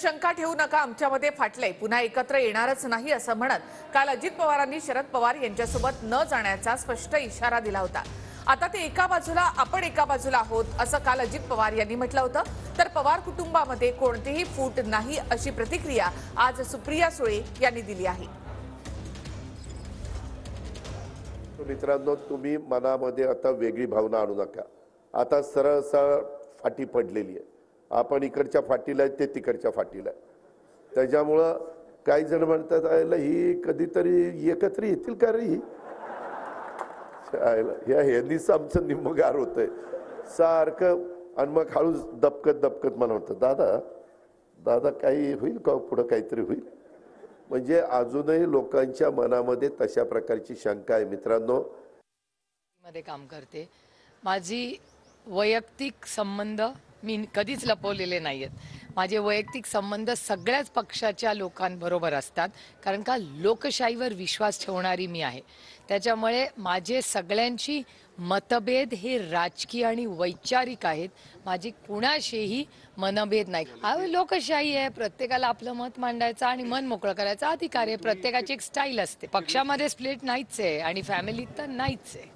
शंका ठेवू नका, आमच्यामध्ये फाटलंय, पुन्हा एकत्र येणारच नाही असं म्हणत काल अजित पवारांनी शरद पवार यांच्यासोबत न जाण्याचा स्पष्ट इशारा दिला होता। आता ते एका बाजूला, आपण एका बाजूला आहोत असं काल अजित पवार यांनी म्हटलं होतं। तर पवार कुटुंबामध्ये कोणतीही फूट नाही अशी प्रतिक्रिया आज सुप्रिया सुळे यांनी दिली आहे। मित्रांनो, तुम्ही मनामध्ये आता वेगळी भावना आणू नका। आता सरळ सरळ फाटी पडलेली आहे। आपण इकडच्या फाटीला आहे, ते तिकडच्या फाटीला आहे। त्याच्यामुळं काही जण म्हणतात आयला ही कधीतरी एकत्र येतील का रे, ह्या हेनीच आमचं निम्मगार होतंय सारखं। आणि मग हळूच दबकत दबकत मला म्हणतं, दादा दादा काही होईल का, पुढं काहीतरी होईल। म्हणजे अजूनही लोकांच्या मनामध्ये तशा प्रकारची शंका आहे। मित्रांनो, मध्ये काम करते, माझी वैयक्तिक संबंध मी कधीच लपवलेले नाहीत। माझे वैयक्तिक संबंध सगळ्याच पक्षाच्या लोकांबरोबर असतात, कारण का लोकशाहीवर विश्वास ठेवणारी मी आहे। त्याच्यामुळे माझे सगळ्यांची मतभेद हे राजकीय आणि वैचारिक आहेत। माझी कुणाशीही मनभेद नाही। हा लोकशाही आहे, प्रत्येकाला आपलं मत मांडायचं आणि मन मोकळं करायचा अधिकार आहे। प्रत्येकाची एक स्टाईल असते। पक्षामध्ये स्प्लिट नाहीच आहे आणि फॅमिलीत तर नाहीच आहे।